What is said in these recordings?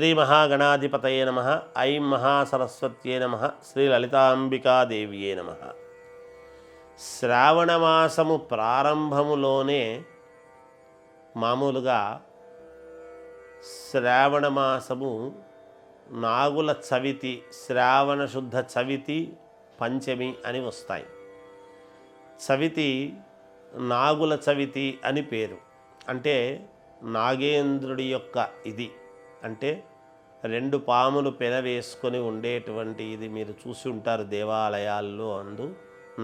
శ్రీ మహాగణాధిపతయే నమః. ఐం మహాసరస్వత్యే నమః. శ్రీ లలితాంబికాదేవియే నమః. శ్రావణమాసము ప్రారంభములోనే మామూలుగా శ్రావణమాసము నాగుల చవితి, శ్రావణ శుద్ధ చవితి, పంచమి అని వస్తాయి. చవితి నాగుల చవితి అని పేరు. అంటే నాగేంద్రుడి యొక్క ఇది అంటే రెండు పాములు పెనవేసుకొని ఉండేటువంటి ఇది మీరు చూసి ఉంటారు దేవాలయాల్లో.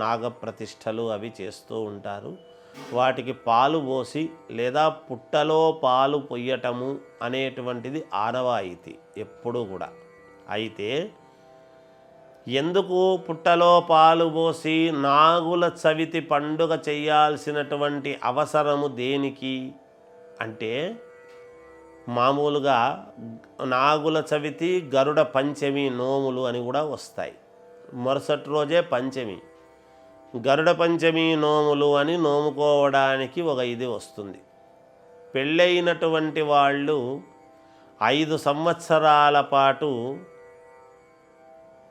నాగప్రతిష్టలు అవి చేస్తూ ఉంటారు. వాటికి పాలు పోసి లేదా పుట్టలో పాలు పొయ్యటము అనేటువంటిది ఆనవాయితీ ఎప్పుడూ కూడా. అయితే ఎందుకు పుట్టలో పాలు పోసి నాగుల చవితి పండుగ చేయాల్సినటువంటి అవసరము దేనికి అంటే, మామూలుగా నాగుల చవితి, గరుడ పంచమి నోములు అని కూడా వస్తాయి. మరుసటి రోజే పంచమి. గరుడ పంచమి నోములు అని నోముకోవడానికి ఒక ఇది వస్తుంది. పెళ్ళైనటువంటి వాళ్ళు 5 సంవత్సరాల పాటు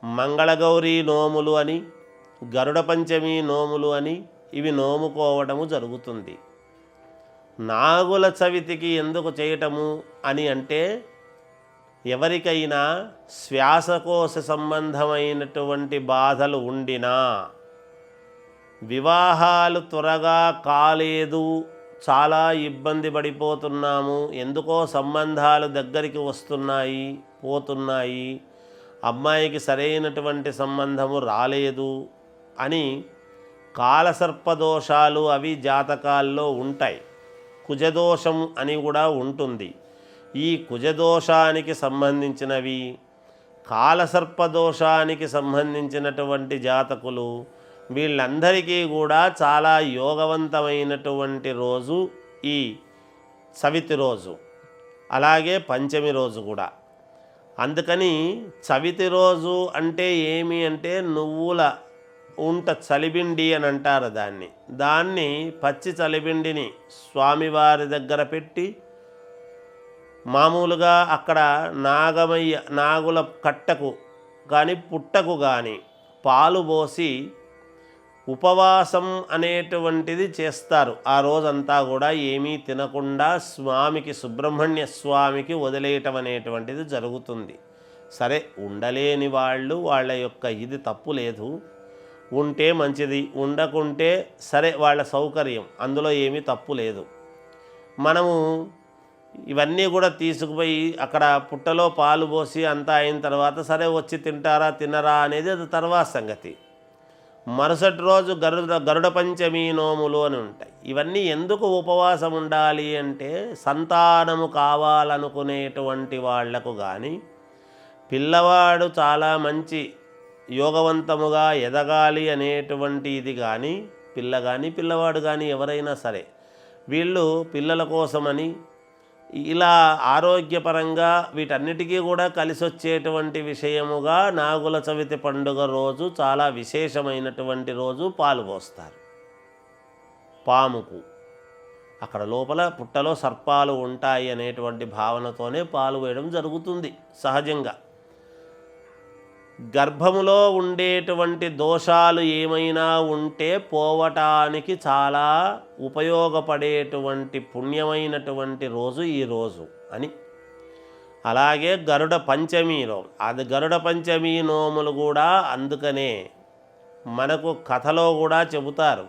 మంగళగౌరీ నోములు అని, గరుడ పంచమి నోములు అని ఇవి నోముకోవడము జరుగుతుంది. నాగుల చవితికి ఎందుకు చేయటము అని అంటే, ఎవరికైనా శ్వాసకోశ సంబంధమైనటువంటి బాధలు ఉండినా, వివాహాలు త్వరగా కాలేదు, చాలా ఇబ్బంది పడిపోతున్నాము, ఎందుకో సంబంధాలు దగ్గరికి వస్తున్నాయి పోతున్నాయి, అమ్మాయికి సరైనటువంటి సంబంధము రాలేదు అని కాలసర్పదోషాలు అవి జాతకాల్లో ఉంటాయి. కుజదోషం అని కూడా ఉంటుంది. ఈ కుజదోషానికి సంబంధించినవి, కాలసర్పదోషానికి సంబంధించినటువంటి జాతకులు వీళ్ళందరికీ కూడా చాలా యోగవంతమైనటువంటి రోజు ఈ చవితి రోజు, అలాగే పంచమి రోజు కూడా. అందుకని చవితి రోజు అంటే ఏమి అంటే నువ్వుల ఉంట చలిబిండి అని అంటారు దాన్ని పచ్చి చలిబిండిని స్వామివారి దగ్గర పెట్టి, మామూలుగా అక్కడ నాగుల కట్టకు కానీ పుట్టకు కానీ పాలు పోసి ఉపవాసం అనేటువంటిది చేస్తారు. ఆ రోజంతా కూడా ఏమీ తినకుండా స్వామికి, సుబ్రహ్మణ్య స్వామికి వదిలేయటం అనేటువంటిది జరుగుతుంది. సరే, ఉండలేని వాళ్ళు వాళ్ళ యొక్క ఇది తప్పు లేదు, ఉంటే మంచిది, ఉండకుంటే సరే వాళ్ళ సౌకర్యం, అందులో ఏమీ తప్పు లేదు. మనము ఇవన్నీ కూడా తీసుకుపోయి అక్కడ పుట్టలో పాలు పోసి అంతా అయిన తర్వాత సరే వచ్చి తింటారా తినరా అనేది అది తర్వాత సంగతి. మరుసటి రోజు గరుడ పంచమి నోములు అని ఉంటాయి. ఇవన్నీ ఎందుకు ఉపవాసం ఉండాలి అంటే, సంతానము కావాలనుకునేటువంటి వాళ్లకు కానీ, పిల్లవాడు చాలా మంచి యోగవంతముగా ఎదగాలి అనేటువంటి ఇది కానీ, పిల్లవాడు కానీ ఎవరైనా సరే వీళ్ళు పిల్లల కోసమని ఇలా ఆరోగ్యపరంగా వీటన్నిటికీ కూడా కలిసి వచ్చేటువంటి విషయముగా నాగుల చవితి పండుగ రోజు చాలా విశేషమైనటువంటి రోజు పాలు పోస్తారు. పాముకు అక్కడ లోపల పుట్టలో సర్పాలు ఉంటాయి అనేటువంటి భావనతోనే పాలు వేయడం జరుగుతుంది. సహజంగా గర్భములో ఉండేటువంటి దోషాలు ఏమైనా ఉంటే పోవటానికి చాలా ఉపయోగపడేటువంటి పుణ్యమైనటువంటి రోజు ఈ రోజు అని. అలాగే గరుడ పంచమి రోజు, అది గరుడ పంచమి నోములు కూడా అందుకనే మనకు కథలో కూడా చెబుతారు.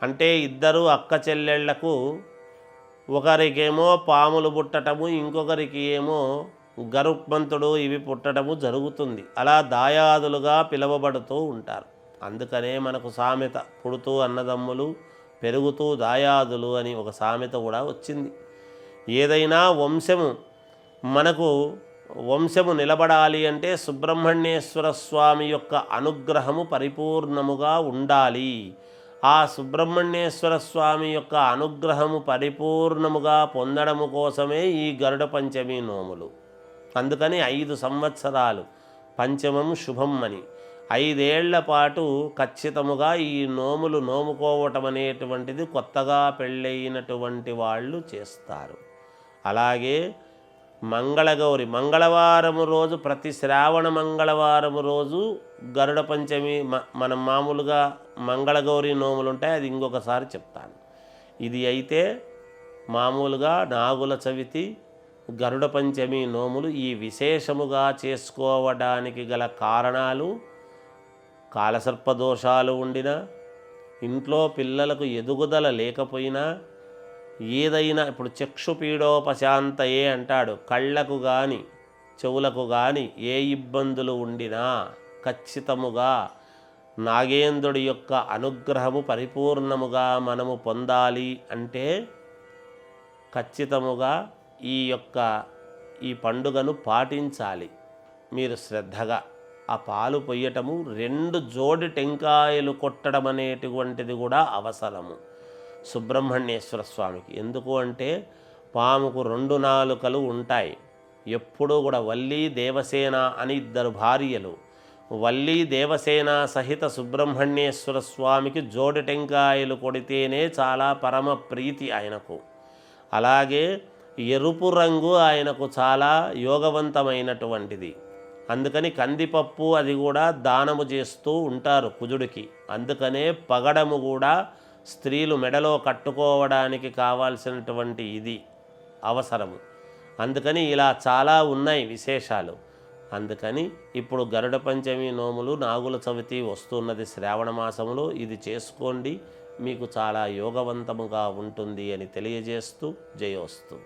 అంటే ఇద్దరు అక్క చెల్లెళ్లకు ఒకరికేమో పాములు పుట్టటము, ఇంకొకరికి ఏమో గరుత్మంతుడు ఇవి పుట్టడము జరుగుతుంది. అలా దాయాదులుగా పిలువబడుతూ ఉంటారు. అందుకనే మనకు సామెత, పుడుతూ అన్నదమ్ములు పెరుగుతూ దాయాదులు అని ఒక సామెత కూడా వచ్చింది. ఏదైనా మనకు వంశము నిలబడాలి అంటే సుబ్రహ్మణ్యేశ్వర స్వామి యొక్క అనుగ్రహము పరిపూర్ణముగా ఉండాలి. ఆ సుబ్రహ్మణ్యేశ్వర స్వామి యొక్క అనుగ్రహము పరిపూర్ణముగా పొందడము కోసమే ఈ గరుడ పంచమి నోములు. అందుకని 5 సంవత్సరాలు పంచమం శుభం అని 5 ఏళ్ల పాటు ఖచ్చితముగా ఈ నోములు నోముకోవటం అనేటువంటిది కొత్తగా పెళ్ళైనటువంటి వాళ్ళు చేస్తారు. అలాగే మంగళగౌరి మంగళవారము రోజు, ప్రతి శ్రావణ మంగళవారము రోజు గరుడ పంచమి మనం మామూలుగా మంగళగౌరి నోములు ఉంటాయి, అది ఇంకొకసారి చెప్తాను. ఇది అయితే మామూలుగా నాగుల చవితి, గరుడ పంచమి నోములు ఈ విశేషముగా చేసుకోవడానికి గల కారణాలు, కాలసర్పదోషాలు ఉండినా, ఇంట్లో పిల్లలకు ఎదుగుదల లేకపోయినా, ఏదైనా ఇప్పుడు చక్షుపీడోపశాంతయే అంటాడు, కళ్ళకు కానీ చెవులకు కానీ ఏ ఇబ్బందులు ఉండినా ఖచ్చితముగా నాగేంద్రుడి యొక్క అనుగ్రహము పరిపూర్ణముగా మనము పొందాలి అంటే ఖచ్చితముగా ఈ పండుగను పాటించాలి. మీరు శ్రద్ధగా ఆ పాలు పొయ్యటము, 2 జోడి టెంకాయలు కొట్టడం అనేటువంటిది కూడా అవసరము సుబ్రహ్మణ్యేశ్వర స్వామికి. ఎందుకు అంటే పాముకు 2 నాలుకలు ఉంటాయి. ఎప్పుడూ కూడా వల్లీ దేవసేన అని 2 భార్యలు, వల్లీ దేవసేన సహిత సుబ్రహ్మణ్యేశ్వర స్వామికి జోడి టెంకాయలు కొడితేనే చాలా పరమ ప్రీతి ఆయనకు. అలాగే ఎరుపు రంగు ఆయనకు చాలా యోగవంతమైనటువంటిది. అందుకని కందిపప్పు అది కూడా దానము చేస్తూ ఉంటారు కుజుడికి. అందుకనే పగడము కూడా స్త్రీలు మెడలో కట్టుకోవడానికి కావాల్సినటువంటి ఇది అవసరము. అందుకని ఇలా చాలా ఉన్నాయి విశేషాలు. అందుకని ఇప్పుడు గరుడ పంచమి నోములు, నాగుల చవితి వస్తున్నది శ్రావణ మాసములో, ఇది చేసుకోండి, మీకు చాలా యోగవంతముగా ఉంటుంది అని తెలియజేస్తూ జయోస్తు.